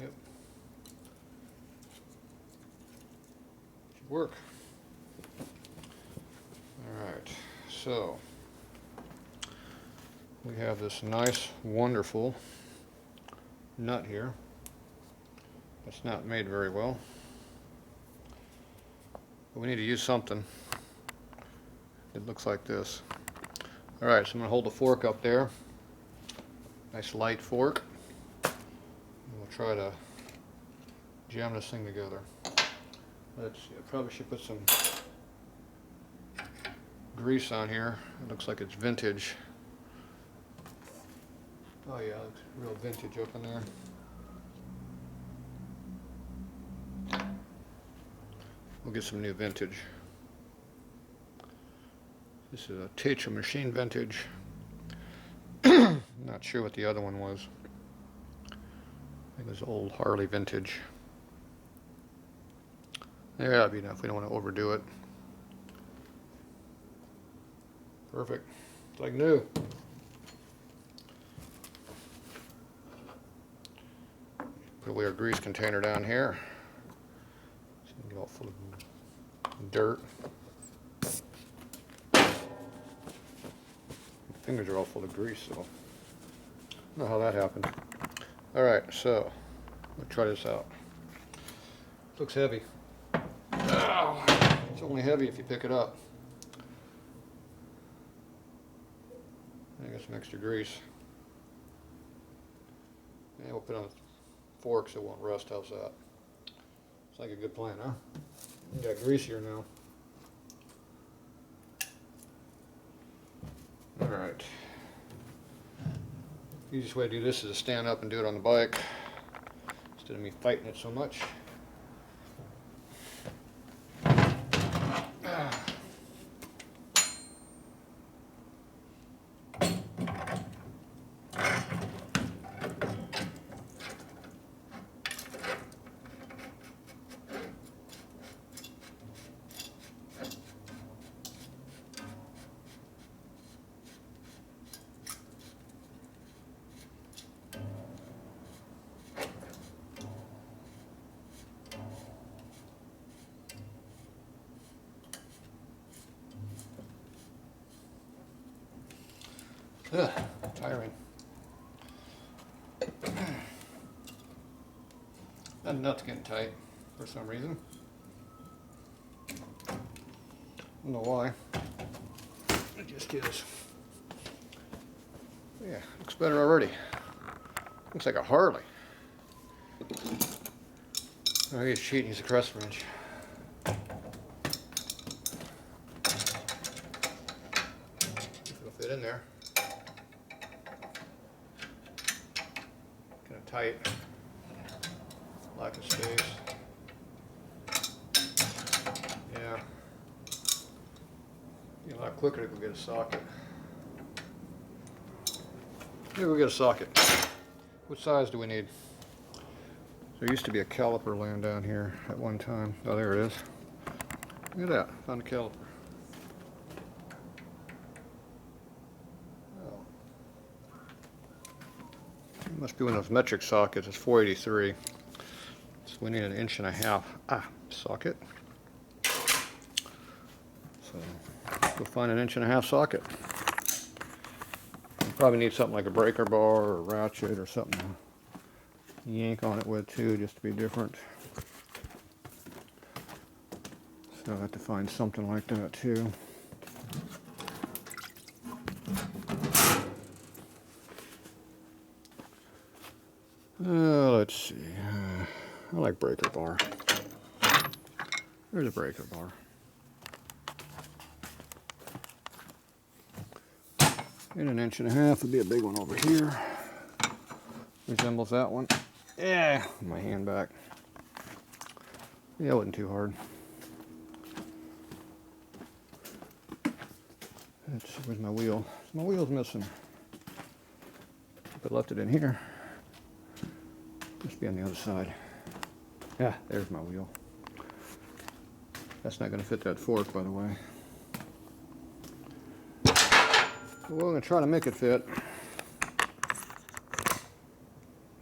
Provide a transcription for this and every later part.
Yep. Should work. Alright, so we have this nice, wonderful nut here. It's not made very well. But we need to use something. It looks like this. Alright, so I'm going to hold the fork up there. Nice light fork. And we'll try to jam this thing together. Let's see, I probably should put some grease on here. It looks like it's vintage. Oh yeah, it looks real vintage up in there. We'll get some new vintage. This is a Tatro machine vintage. Not sure what the other one was. I think it was old Harley vintage. There, that'll be enough. We don't want to overdo it. Perfect. It's like new. Put away our grease container down here. It's gonna get all full of dirt. My fingers are all full of grease, so I don't know how that happened. Alright, so we'll try this out. Looks heavy. Ow. It's only heavy if you pick it up. I got some extra grease. And we'll put it on the fork so it won't rust. How's that? It's like a good plan, huh? We got grease here now. Alright. Easiest way to do this is to stand up and do it on the bike instead of me fighting it so much. Ugh, tiring. That nut's getting tight for some reason. I don't know why. It just is. Yeah, looks better already. Looks like a Harley. Oh, he's cheating. He's a crest wrench. It'll fit in there. Kind of tight. Lack of space. Yeah. Be a lot quicker to go get a socket. Here we get a socket. What size do we need? There used to be a caliper laying down here at one time. Oh, there it is. Look at that. Found a caliper. Oh. It must be one of those metric sockets. It's 483. So we need an 1.5 inch socket. So we'll find an 1.5 inch socket. We'll probably need something like a breaker bar or a ratchet or something to yank on it with too, just to be different. So I'll have to find something like that too. Let's see. I like breaker bar. There's a breaker bar. And an 1.5 inch would be a big one over here. Resembles that one. Yeah, my hand back. Yeah, it wasn't too hard. Where's my wheel? My wheel's missing. If I left it in here, must be on the other side. Yeah, there's my wheel. That's not going to fit that fork, by the way. We're going to try to make it fit.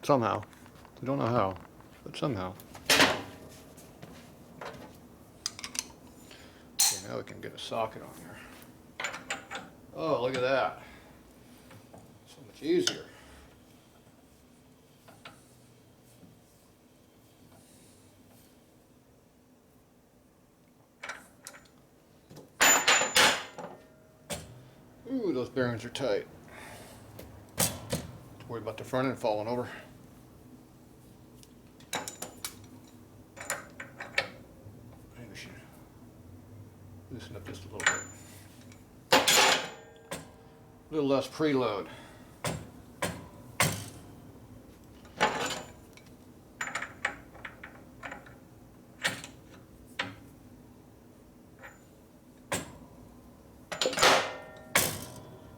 Somehow. We don't know how. but somehow. Okay, now we can get a socket on there. Oh, look at that. So much easier. Ooh, those bearings are tight. Worried about the front end falling over. Maybe we should loosen up just a little bit. A little less preload.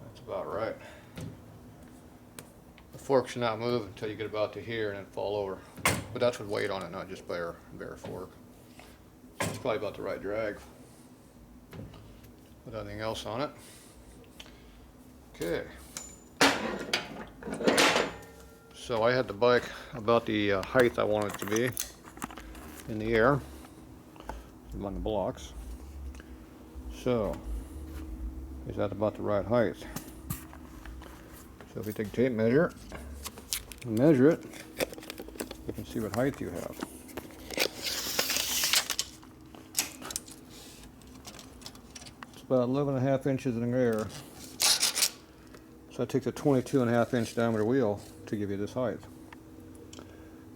That's about right. The fork should not move until you get about to here and then fall over. But that's with weight on it, not just bare fork. So it's probably about the right drag. Put anything else on it. Okay. So I had the bike about the height I want it to be in the air. I'm on the blocks. So, is that about the right height? So if you take a tape measure and measure it, you can see what height you have. It's about 11.5 inches in the air. So I take the 22.5 inch diameter wheel to give you this height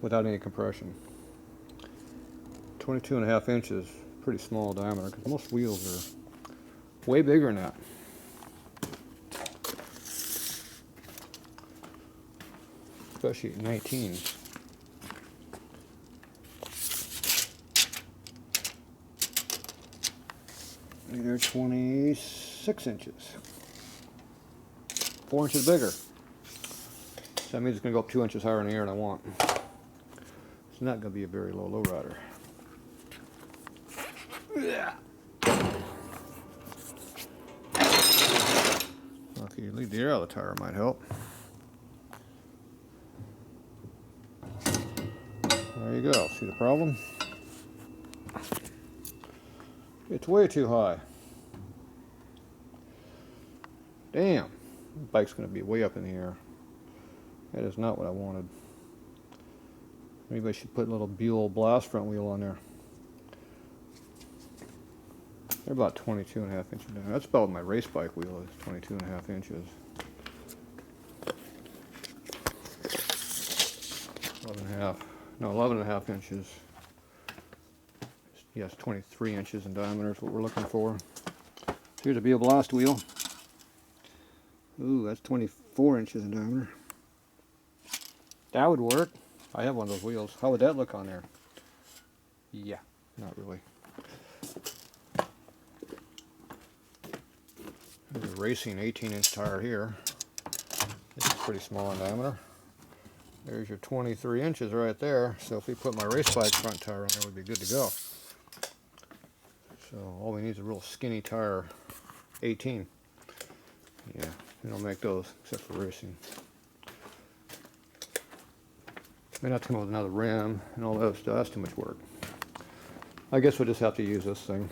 without any compression. 22.5 inches, pretty small diameter, because most wheels are way bigger than that. Especially 19s. They're 26 inches. 4 inches bigger. So that means it's going to go up 2 inches higher in the air than I want. It's not going to be a very low rider. Well, if you leave the air out of the tire, it might help. There you go. See the problem? It's way too high. Damn. The bike's going to be way up in the air. That is not what I wanted. Maybe I should put a little Buell blast front wheel on there. They're about 22.5 inches down. That's about what my race bike wheel is, 22.5 inches. 11.5 inches. Yes, 23 inches in diameter is what we're looking for. Here's a Buell blast wheel. Ooh, that's 24 inches in diameter. That would work. I have one of those wheels. How would that look on there? Yeah, not really. There's a racing 18-inch tire here. This is pretty small in diameter. There's your 23 inches right there. So if we put my race bike front tire on there, we'd be good to go. So all we need is a real skinny tire, 18. Yeah, we don't make those except for racing. May not come with another rim and all that stuff. That's too much work. I guess we'll just have to use this thing.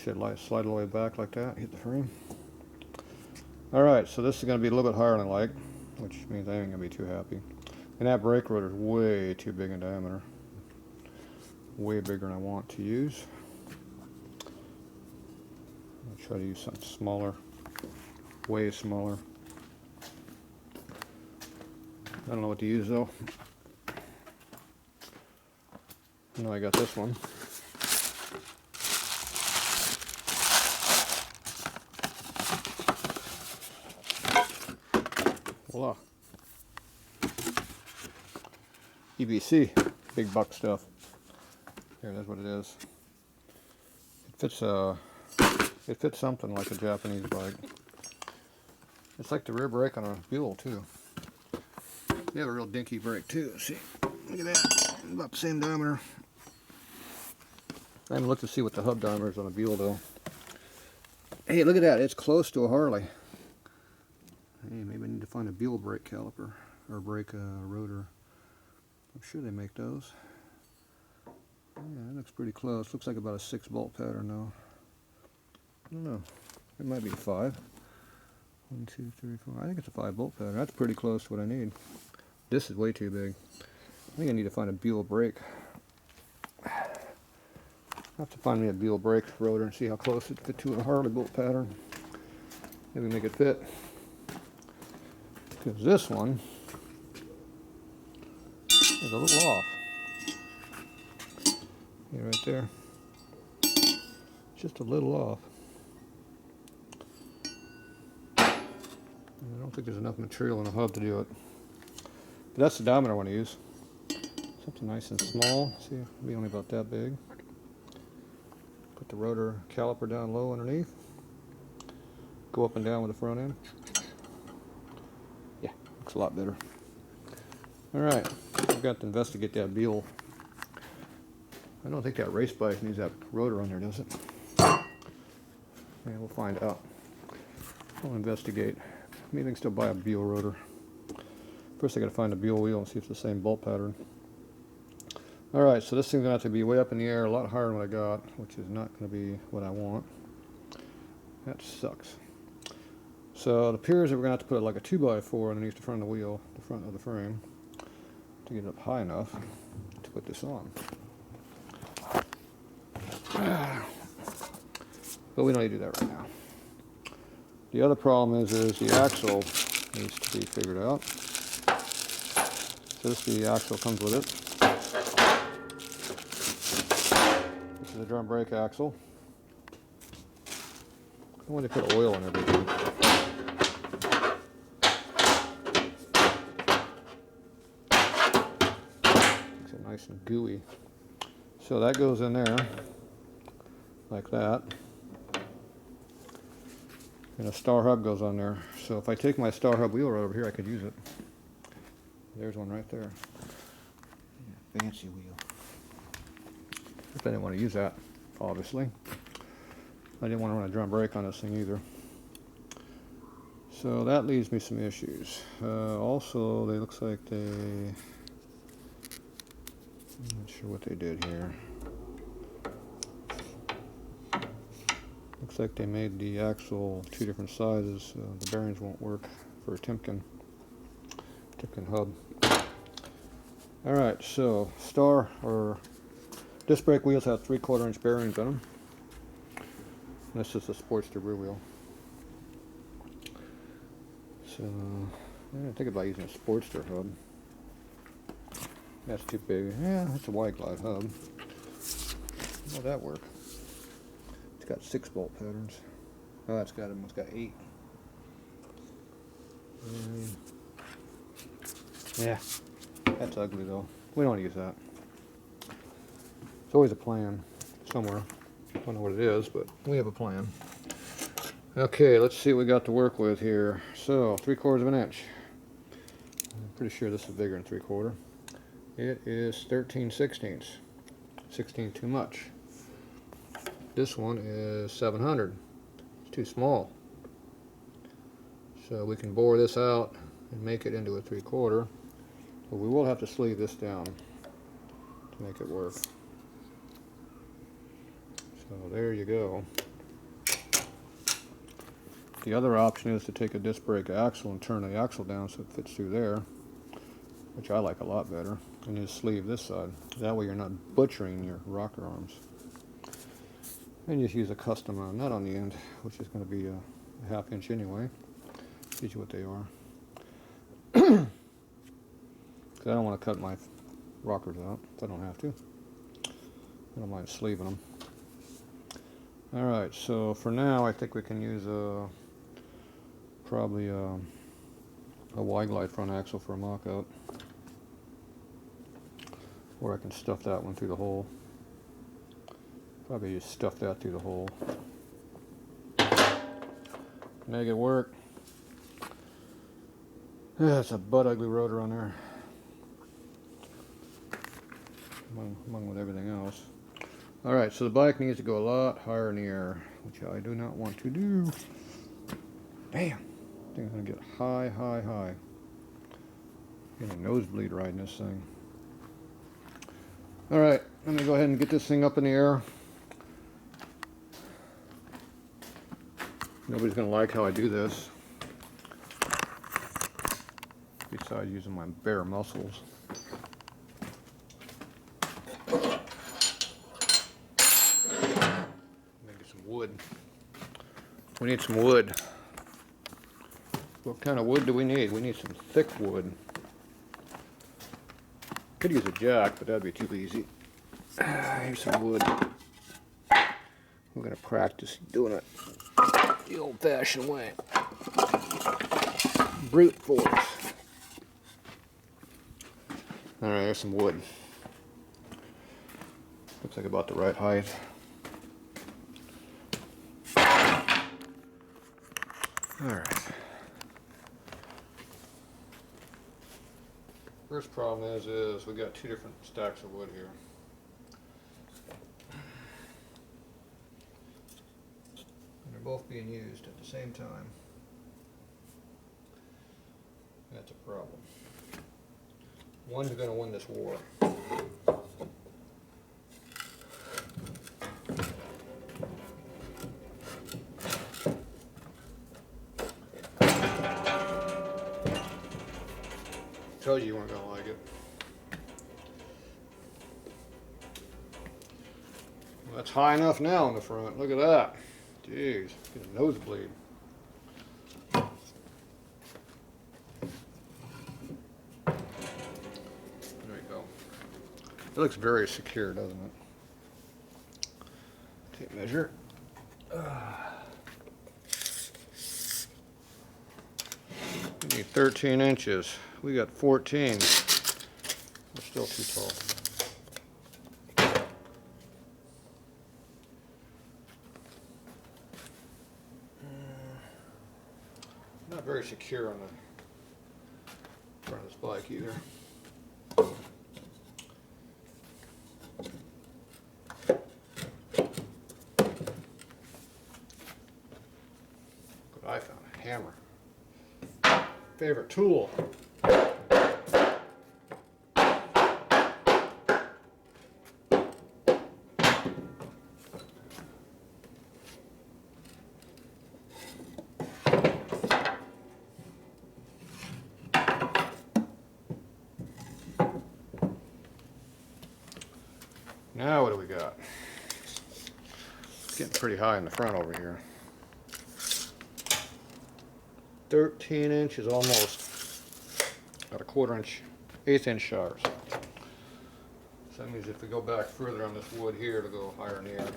Should slide all the way back like that, hit the frame. Alright, so this is going to be a little bit higher than I like, which means I ain't going to be too happy. And that brake rotor is way too big in diameter. Way bigger than I want to use. I'll try to use something smaller. Way smaller. I don't know what to use though. I know I got this one. Voila. EBC, big buck stuff. Here, that's what it is. It fits something like a Japanese bike. It's like the rear brake on a Buell too. They have a real dinky brake too. See, look at that. About the same diameter. I haven't looked to see what the hub diameter is on a Buell though. Hey, look at that. It's close to a Harley. Hey, maybe I need to find a Buell brake caliper. or brake rotor. I'm sure they make those. Yeah, that looks pretty close. Looks like about a 6-bolt pattern though. I don't know. It might be 5. 1, 2, 3, 4. I think it's a 5-bolt pattern. That's pretty close to what I need. This is way too big. I think I need to find a Buell brake. I have to find me a Buell brake rotor and see how close it fits to a Harley bolt pattern. Maybe make it fit. Because this one is a little off. Yeah, right there. Just a little off. I don't think there's enough material in the hub to do it. But that's the diameter I want to use. Something nice and small. See, it'll be only about that big. Put the rotor caliper down low underneath. Go up and down with the front end. Yeah, looks a lot better. Alright, I've got to investigate that Buell. I don't think that race bike needs that rotor on there, does it? Yeah, we'll find out. I'll investigate. Maybe I can still buy a Buell rotor. First I gotta find the Buell wheel and see if it's the same bolt pattern. Alright, so this thing's gonna have to be way up in the air, a lot higher than what I got, which is not gonna be what I want. That sucks. So it appears that we're gonna have to put like a 2x4 underneath the front of the wheel, the front of the frame, to get it up high enough to put this on. But we don't need to do that right now. The other problem is the axle needs to be figured out. So the axle comes with it. This is the drum brake axle. I want to put oil in everything. Makes it nice and gooey. So that goes in there like that. And a star hub goes on there. So if I take my star hub wheel right over here, I could use it. There's one right there. Yeah, fancy wheel. If I didn't want to use that, obviously. I didn't want to run a drum brake on this thing either. So that leaves me some issues. Also, they looks like they... I'm not sure what they did here. Looks like they made the axle 2 different sizes. The bearings won't work for a Timken hub. Alright, so star or disc brake wheels have 3/4 inch bearings on them. This is a Sportster rear wheel. So I didn't think about using a Sportster hub. That's too big. Yeah, that's a wide glide hub. How will that work? It's got 6-bolt patterns. Oh, it's got 8. Yeah, that's ugly though. We don't use that. It's always a plan somewhere. Don't know what it is, but we have a plan. Okay, let's see what we got to work with here. So, 3/4 inch. I'm pretty sure this is bigger than 3/4. It is 13/16. 16 too much. This one is 700. It's too small. So we can bore this out and make it into a 3/4. But we will have to sleeve this down to make it work. So there you go. The other option is to take a disc brake axle and turn the axle down so it fits through there, which I like a lot better, and just sleeve this side. That way you're not butchering your rocker arms. And just use a custom nut on the end, which is going to be a 1/2 inch anyway. Teach you what they are. Because I don't want to cut my rockers out if I don't have to. I don't mind sleeving them. Alright, so for now I think we can use probably a wide glide front axle for a mock-out. Or I can stuff that one through the hole. Probably just stuff that through the hole. Make it work. Yeah, it's a butt ugly rotor on there. Among with everything else. Alright, so the bike needs to go a lot higher in the air, which I do not want to do. Damn! I think I'm going to get high, high, high. Getting a nosebleed riding this thing. Alright, I'm gonna go ahead and get this thing up in the air. Nobody's gonna like how I do this, besides using my bare muscles. Get some wood. We need some wood. What kind of wood do we need? We need some thick wood. Could use a jack, but that'd be too easy. Here's some wood. We're gonna practice doing it the old-fashioned way. Brute force. Alright, there's some wood. Looks like about the right height. Alright. First problem is we got two different stacks of wood here. And they're both being used at the same time. That's a problem. One's going to win this war. Told you weren't gonna like it. Well, that's high enough now in the front. Look at that. Jeez, get a nosebleed. There you go. It looks very secure, doesn't it? Tape measure. We need 13 inches. We got 14. We're still too tall. Not very secure on the front of this bike either. But I found a hammer. Favorite tool. Now what do we got? It's getting pretty high in the front over here. 13 inches almost. About a 1/4 inch, 1/8 inch showers. So that means if we go back further on this wood here, it'll go higher in the air.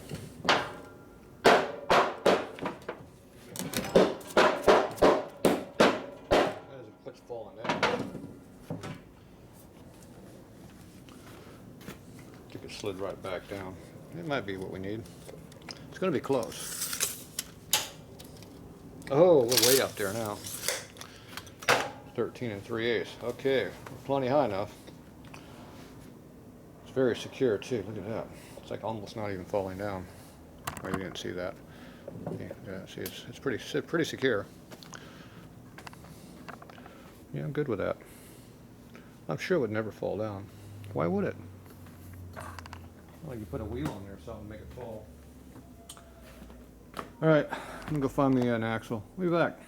That is, it's falling down. I think it slid right back down. It might be what we need. It's going to be close. Oh, we're way up there now. 13 3/8. Okay, we're plenty high enough. It's very secure too. Look at that. It's like almost not even falling down. Oh, you didn't see that. Yeah, see, it's pretty secure. Yeah, I'm good with that. I'm sure it would never fall down. Why would it? Well, you put a wheel on there or something to make it fall. All right, I'm gonna go find me an axle. We'll be back.